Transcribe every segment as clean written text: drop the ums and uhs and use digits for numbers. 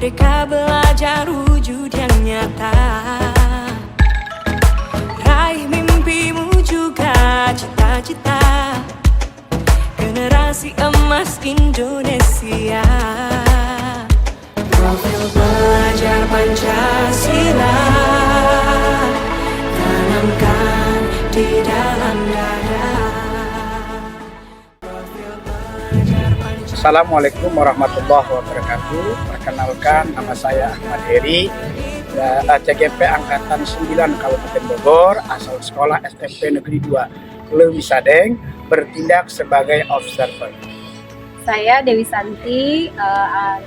Merdeka belajar wujud yang nyata, raih mimpimu juga cita-cita, generasi emas Indonesia. Profil belajar Pancasila tanamkan di dalam dada. Assalamualaikum warahmatullahi wabarakatuh. Perkenalkan, nama saya Ahmad Heri, CGP Angkatan 9 Kabupaten Bogor, asal sekolah SMP Negeri 2 Leuwi Sadeng, bertindak sebagai observer. Saya Dewi Santi,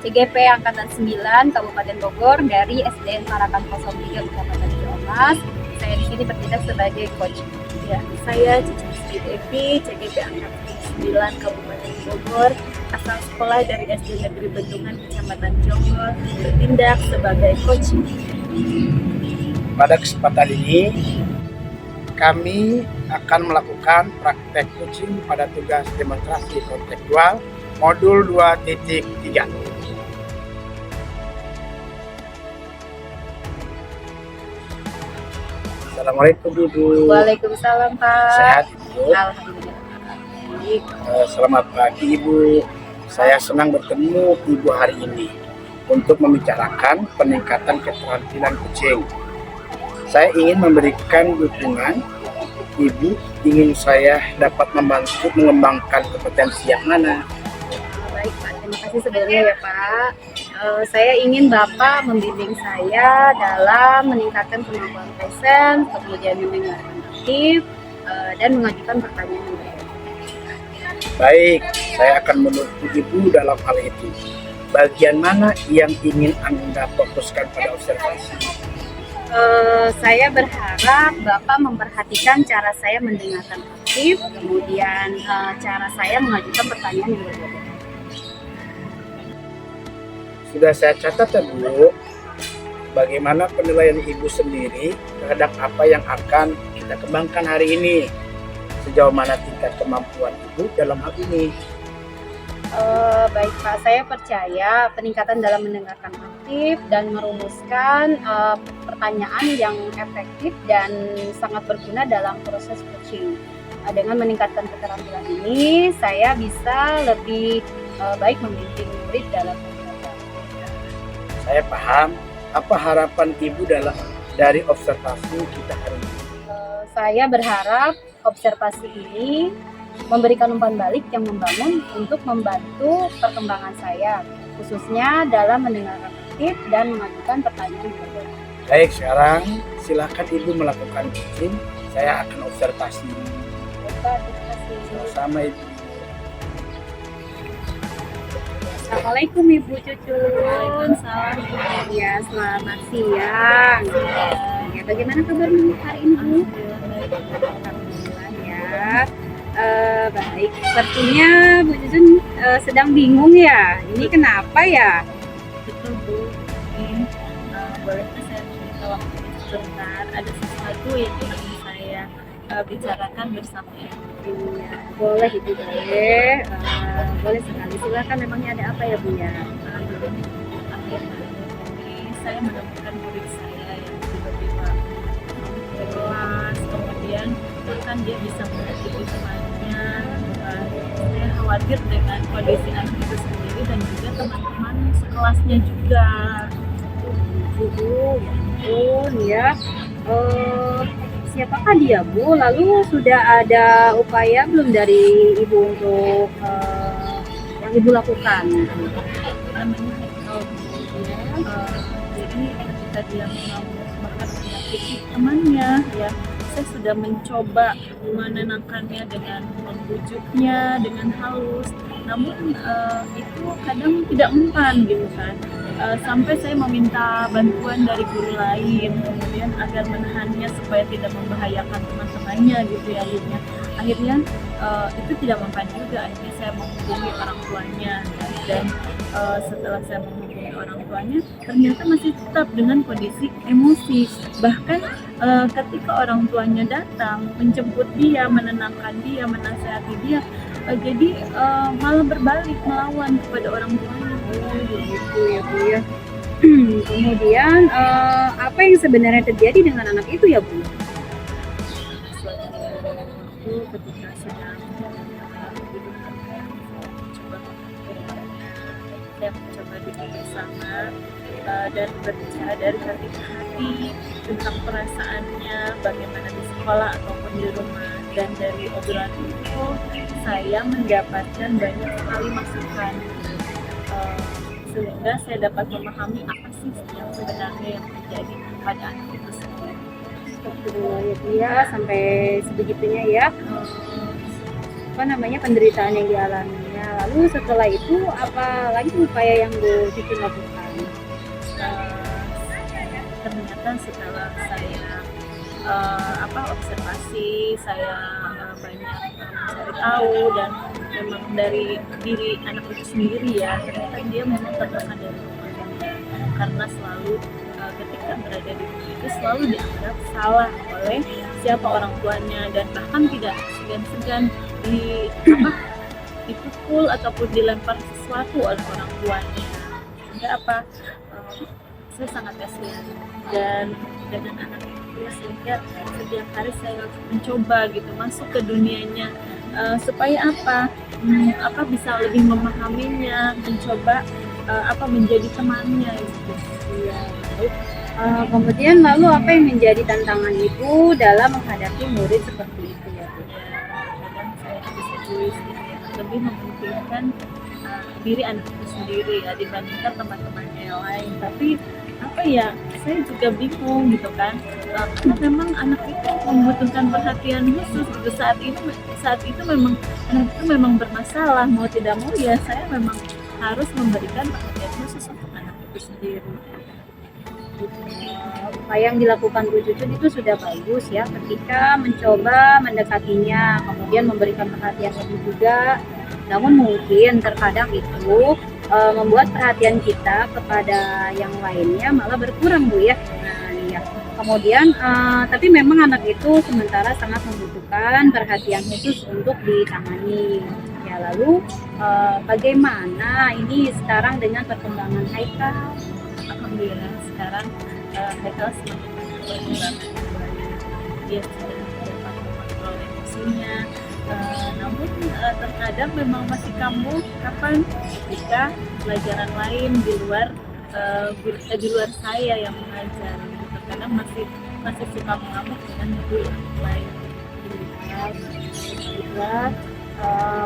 CGP Angkatan 9 Kabupaten Bogor dari SDN Parakan 03 Kecamatan Ciamas. Saya di sini bertindak sebagai coach. Ya, saya Cici Sri Devi, CGP Angkatan 9 Kabupaten Bogor, asal sekolah dari SD Negeri Bendungan Kecamatan Jonggol, bertindak sebagai coach. Pada kesempatan ini, kami akan melakukan praktek coaching pada tugas demonstrasi kontekstual modul 2.3. Assalamualaikum Ibu. Waalaikumsalam Pak. Sehat Ibu? Alhamdulillah. Baik. Selamat pagi Ibu. Saya senang bertemu Ibu hari ini untuk membicarakan peningkatan keterampilan kucing. Saya ingin memberikan dukungan. Ibu ingin saya dapat membantu mengembangkan kompetensi yang mana? Baik Pak, terima kasih sebelumnya ya Pak. Saya ingin Bapak membimbing saya dalam meningkatkan kemampuan present, kemudian mendengarkan aktif, dan mengajukan pertanyaan yang baik. Baik, saya akan mendukung Ibu dalam hal itu. Bagian mana yang ingin Anda fokuskan pada observasi? Saya berharap Bapak memperhatikan cara saya mendengarkan aktif, kemudian cara saya mengajukan pertanyaan yang berbeda. Sudah saya catat ya Bu, bagaimana penilaian Ibu sendiri terhadap apa yang akan kita kembangkan hari ini? Sejauh mana tingkat kemampuan Ibu dalam hal ini? Baik Pak, saya percaya peningkatan dalam mendengarkan aktif dan merumuskan pertanyaan yang efektif dan sangat berguna dalam proses coaching. Dengan meningkatkan keterampilan ini, saya bisa lebih baik membimbing murid dalam pembelajaran. Saya paham. Apa harapan Ibu dari observasi kita hari ini? Saya berharap observasi ini memberikan umpan balik yang membangun untuk membantu perkembangan saya, khususnya dalam mendengarkan aktif dan mengajukan pertanyaan yang berbeda. Baik, sekarang silakan Ibu melakukan coaching. Saya akan observasi. Baik, terima kasih. Sama Ibu. Assalamualaikum Ibu Cucun. Ya, selamat siang. Ya, bagaimana kabarmu hari ini Bu? Alhamdulillah ya. Baik, sepertinya Bu Cucun sedang bingung ya. Ini kenapa ya? Betul Bu, ini bolehkah saya minta waktunya sebentar? Ada sesuatu yang ingin saya bicarakan bersama Ibu. Iya, boleh Ibu, boleh. Boleh sekali. Silakan, memangnya ada apa ya Bu ya? Akhir-akhir ini saya menemukan murid saya yang tiba-tiba kelas, kemudian bahkan dia bisa mengikuti temannya. Saya khawatir dengan kondisi anak itu sendiri dan juga teman-teman sekelasnya juga. Bu, ya ampun ya. Siapakah dia Bu? Lalu sudah ada upaya belum dari Ibu untuk yang Ibu lakukan? Namanya Haikal, jadi ketika dia mau menyakiti temannya, ya saya sudah mencoba menenangkannya dengan membujuknya dengan halus, namun itu kadang tidak mempan gitu kan. Sampai saya meminta bantuan dari guru lain, kemudian agar menahannya supaya tidak membahayakan teman-temannya gitu ya. Akhirnya itu tidak mempan juga. Akhirnya saya menghubungi orang tuanya, dan setelah saya menghubungi orang tuanya, ternyata masih tetap dengan kondisi emosi. Bahkan ketika orang tuanya datang menjemput dia, menenangkan dia, menasihati dia, jadi malah berbalik melawan kepada orang tuanya. Begitu ya Bu ya. Kemudian apa yang sebenarnya terjadi dengan anak itu ya Bu? Suatu waktu ketika sedang hidup saya mencoba duduk bersama dan berbicara dari hati ke hati tentang perasaannya, bagaimana di sekolah ataupun di rumah. Dan dari obrolan itu saya mendapatkan banyak sekali masukan, sehingga saya dapat memahami apa sih yang sebenarnya yang terjadi pada anak itu sendiri. Astagfirullah ya Bu ya, sampai sebegitunya ya. Apa namanya, penderitaan yang dialaminya. Lalu setelah itu apa lagi upaya yang Bu Cucu lakukan? Ternyata setelah saya observasi, saya banyak mencari tahu, dan memang dari diri anak itu sendiri ya, ternyata dia memang tertekan dari rumahnya, karena selalu ketika berada di rumah itu selalu dianggap salah oleh siapa orang tuanya, dan bahkan tidak segan-segan dipukul ataupun dilempar sesuatu oleh orang tuanya. Sehingga saya sangat kasihan dan dengan anak itu, sehingga setiap hari saya mencoba gitu masuk ke dunianya, supaya bisa lebih memahaminya, mencoba menjadi temannya gitu. Iya. Kemudian lalu apa yang menjadi tantangan Ibu dalam menghadapi murid seperti itu ya Bu? Kadang saya bisa tulis gitu ya, lebih mementingkan diri anak itu sendiri ya dibandingkan teman-temannya yang lain. Tapi saya juga bingung gitu kan, karena memang anak itu membutuhkan perhatian khusus gitu. Saat itu memang anak itu memang bermasalah, mau tidak mau ya saya memang harus memberikan perhatian khusus untuk anak itu sendiri. Apa yang dilakukan Bu Cucun itu sudah bagus ya, ketika mencoba mendekatinya, kemudian memberikan perhatian lebih juga. Namun mungkin terkadang itu membuat perhatian kita kepada yang lainnya malah berkurang Bu ya. Nah, iya. Kemudian tapi memang anak itu sementara sangat membutuhkan perhatian khusus untuk ditangani. Ya, lalu bagaimana ini sekarang dengan perkembangan Haikal? Alhamdulillah sekarang Haikal semakin berkembang kembali. Dia sudah dapat mengontrol emosinya, namun terkadang memang masih kambuh ketika pelajaran lain di luar saya yang mengajar. Terkadang masih suka mengamuk dengan guru yang lain. Alhamdulillah,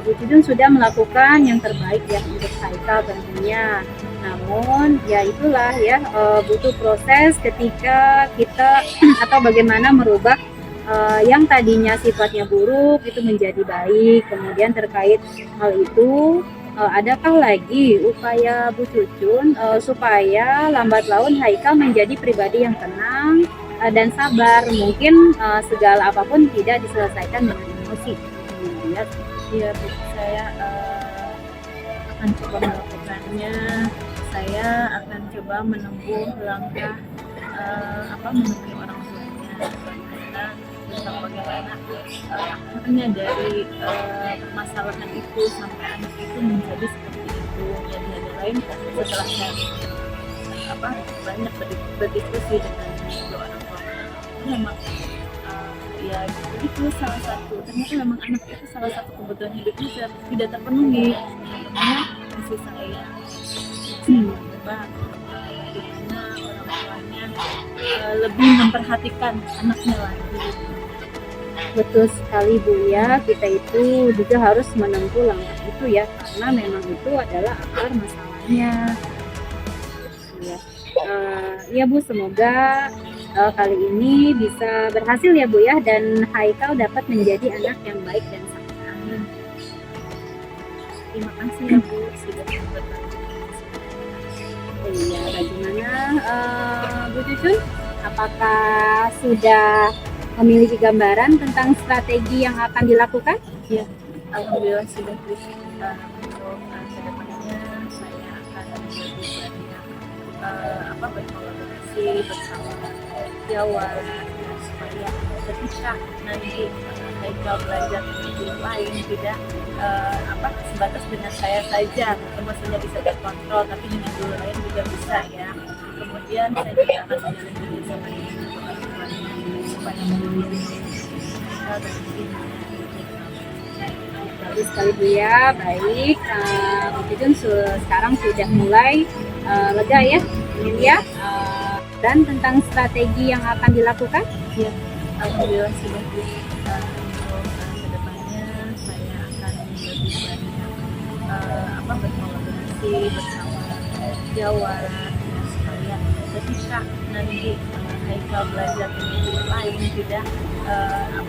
Bu Cucun sudah melakukan yang terbaik ya untuk Haikal tentunya. Namun ya itulah ya, butuh proses ketika kita atau bagaimana merubah yang tadinya sifatnya buruk itu menjadi baik. Kemudian terkait hal itu, adakah lagi upaya Bu Cucun supaya lambat laun Haikal menjadi pribadi yang tenang dan sabar? Mungkin segala apapun tidak diselesaikan dengan emosi. Ya, saya akan coba melakukannya. Saya akan coba menempuh langkah menemui orang tuanya, tentang bagaimana akhirnya dari permasalahan itu sampai anak itu menjadi seperti itu. Jadi ada lain setelah saya banyak berdiskusi dengan kedua orang tuanya, memang ya itu salah satu, ternyata memang anak itu salah satu kebutuhan hidupnya tidak terpenuhi. Makanya kasih saya coba bagaimana orang tuanya lebih memperhatikan anaknya lagi. Betul sekali Bu ya, kita itu juga harus menempuh langkah itu ya, karena memang itu adalah akar masalahnya. Ya Bu, semoga kali ini bisa berhasil ya Bu ya, dan Haikal dapat menjadi anak yang baik dan saleh. Amin. Terima kasih ya Bu sudah berbagi. Iya, bagaimana Bu Cucun? Apakah sudah memiliki gambaran tentang strategi yang akan dilakukan? Ya, alhamdulillah sudah untuk kedepannya saya akan lebih banyak berkolaborasi bersama Jawa supaya ketika nanti Haikal belajar di guru lain tidak sebatas dengan saya saja, emosinya bisa terkontrol, tapi dengan guru lain juga bisa ya. kemudian saya juga akan menjalin kerjasama dengan supaya menjadi mereka dan Bagus sekali Bu ya, baik. Bu Jun sekarang sudah mulai lega ya, ini ya. Dan tentang strategi yang akan dilakukan? ya, alhamdulillah sudah bisa. Untuk kedepannya saya akan lebih banyak berkolaborasi bersama Jawa ya, supaya ketika nanti Haikal belajar di negeri lain tidak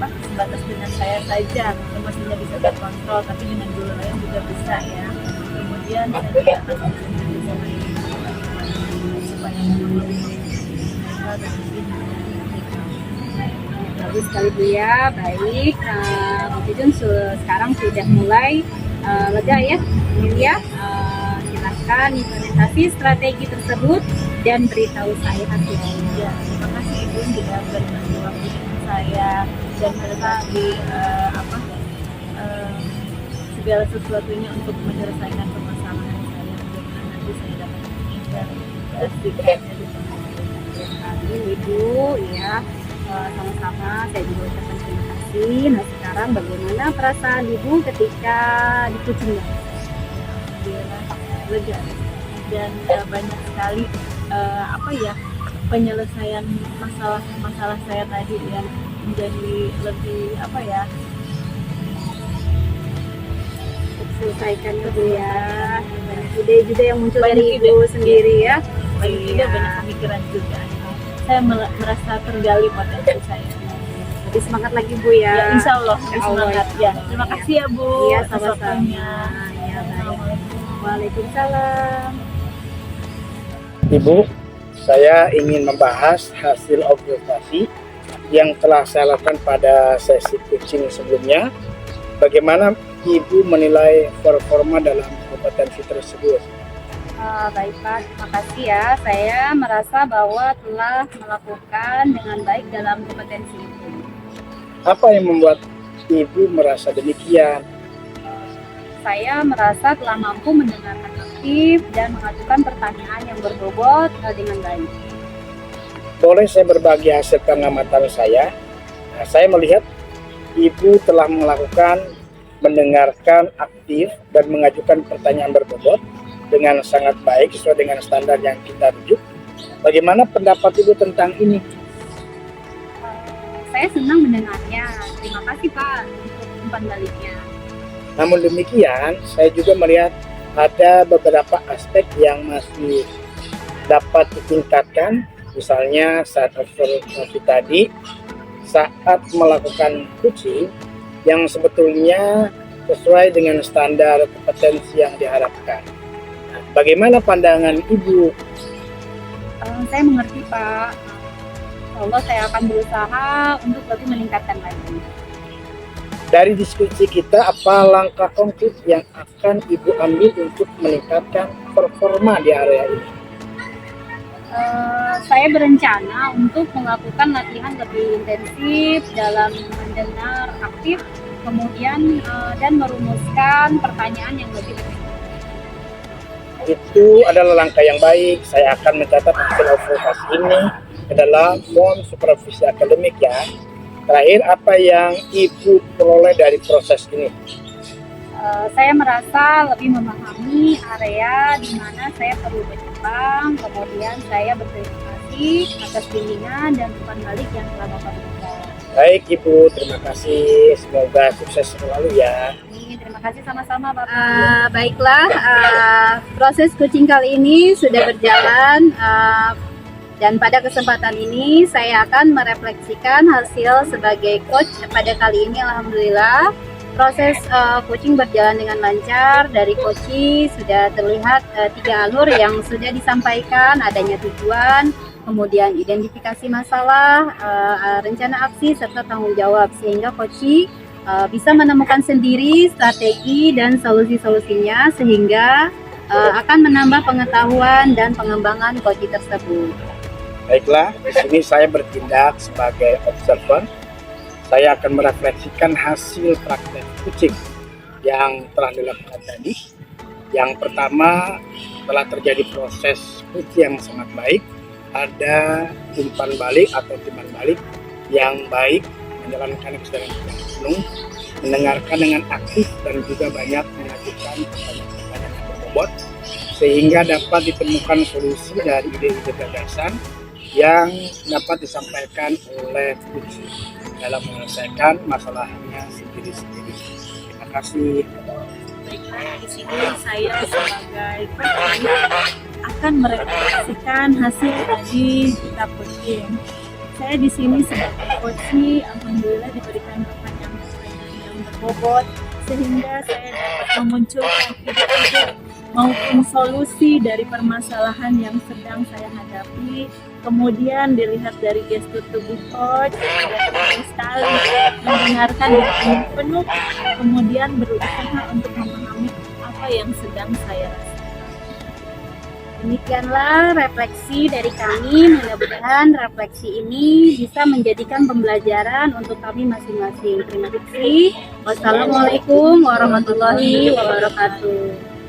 sebatas dengan saya saja, semestinya bisa terkontrol, tapi dengan guru lain juga bisa ya. Kemudian saya juga akan menjalin sama supaya mereka dan Bagus sekali Bu ya, baik. Bu Jun sekarang sudah mulai lega ya, ini ya. Silahkan implementasi strategi tersebut dan beritahu saya hasilnya. ya, terima kasih Ibu sudah berbagi waktu dengan saya dan berbagi segala sesuatunya untuk menyelesaikan permasalahan saya. Bagaimana nanti saya dapat mengimplementasikannya di Kami Ibu ya, sama-sama saya juga ucapkan terima kasih. Nah sekarang bagaimana perasaan Ibu ketika di Kucing? Alhamdulillah lega dan banyak sekali penyelesaian masalah saya tadi yang menjadi lebih Selesaikan Bu ya, banyak ide-ide yang muncul Banyak dari ide. Ibu sendiri ya. banyak ide, banyak pemikiran juga. Saya merasa tergali potensi saya. Lebih semangat lagi Bu Ya, ya. insya Allah Insya Allah, semangat insya ya. Allah. Terima kasih ya Bu. Iya atas sama-sama. waktunya. Ya baik. Assalamualaikum. Waalaikumsalam. Ibu, saya ingin membahas hasil observasi yang telah saya lakukan pada sesi coaching sebelumnya. Bagaimana Ibu menilai performa dalam kompetensi tersebut? Baik Pak, terima kasih ya. Saya merasa bahwa telah melakukan dengan baik dalam kompetensi itu. Apa yang membuat Ibu merasa demikian? Saya merasa telah mampu mendengarkan aktif dan mengajukan pertanyaan yang berbobot dengan baik. Boleh saya berbagi hasil pengamatan saya? Nah, saya melihat Ibu telah melakukan mendengarkan aktif dan mengajukan pertanyaan berbobot dengan sangat baik sesuai dengan standar yang kita rujuk. Bagaimana pendapat Ibu tentang ini? Saya senang mendengarnya. Terima kasih Pak untuk umpan baliknya. Namun demikian, saya juga melihat ada beberapa aspek yang masih dapat ditingkatkan. Misalnya saat observasi tadi, saat melakukan coaching yang sebetulnya sesuai dengan standar kompetensi yang diharapkan. Nah, bagaimana pandangan Ibu? Saya mengerti Pak. Allah saya akan berusaha untuk lebih meningkatkan lagi. Dari diskusi kita, apa langkah konkret yang akan Ibu ambil untuk meningkatkan performa di area ini? Saya berencana untuk melakukan latihan lebih intensif dalam mendengar aktif, kemudian dan merumuskan pertanyaan yang lebih efektif. Itu adalah langkah yang baik. Saya akan mencatat hasil observasi ini ke dalam form supervisi akademik ya. Terakhir, apa yang Ibu peroleh dari proses ini? Saya merasa lebih memahami area di mana saya perlu berkembang, kemudian saya berterima kasih atas bimbingan dan umpan balik yang telah Bapak berikan. Baik Ibu, terima kasih. Semoga sukses selalu ya. Terima kasih sama-sama Bapak. Baiklah, proses coaching kali ini sudah berjalan dan pada kesempatan ini saya akan merefleksikan hasil sebagai coach pada kali ini. Alhamdulillah proses coaching berjalan dengan lancar. Dari coaching sudah terlihat 3 alur yang sudah disampaikan, adanya tujuan, kemudian identifikasi masalah, rencana aksi, serta tanggung jawab, sehingga coaching bisa menemukan sendiri strategi dan solusi-solusinya, sehingga akan menambah pengetahuan dan pengembangan coaching tersebut. Baiklah, di sini saya bertindak sebagai observer. Saya akan merefleksikan hasil praktek coaching yang telah dilakukan tadi. Yang pertama, telah terjadi proses coaching yang sangat baik ada umpan balik atau timbal balik yang baik, menjalankan kesadaran yang penuh, mendengarkan dengan aktif dan juga banyak mengajukan pertanyaan-pertanyaan yang berbobot, sehingga dapat ditemukan solusi dari ide-ide gagasan yang dapat disampaikan oleh Kunci dalam menyelesaikan masalahnya sendiri-sendiri. Terima kasih. Baiklah, di sini saya sebagai penanya akan merefleksikan hasil dari kita coaching. Saya di sini sebagai coaching, alhamdulillah diberikan pertanyaan-pertanyaan yang berbobot sehingga saya dapat memunculkan ide-ide maupun solusi dari permasalahan yang sedang saya hadapi. Kemudian dilihat dari gestur tubuh coach, saya sekali mendengarkan dengan penuh, kemudian berusaha untuk memahami apa yang sedang saya rasakan. Demikianlah refleksi dari kami. Mudah-mudahan refleksi ini bisa menjadikan pembelajaran untuk kami masing-masing. Terima kasih. Wassalamualaikum warahmatullahi wabarakatuh.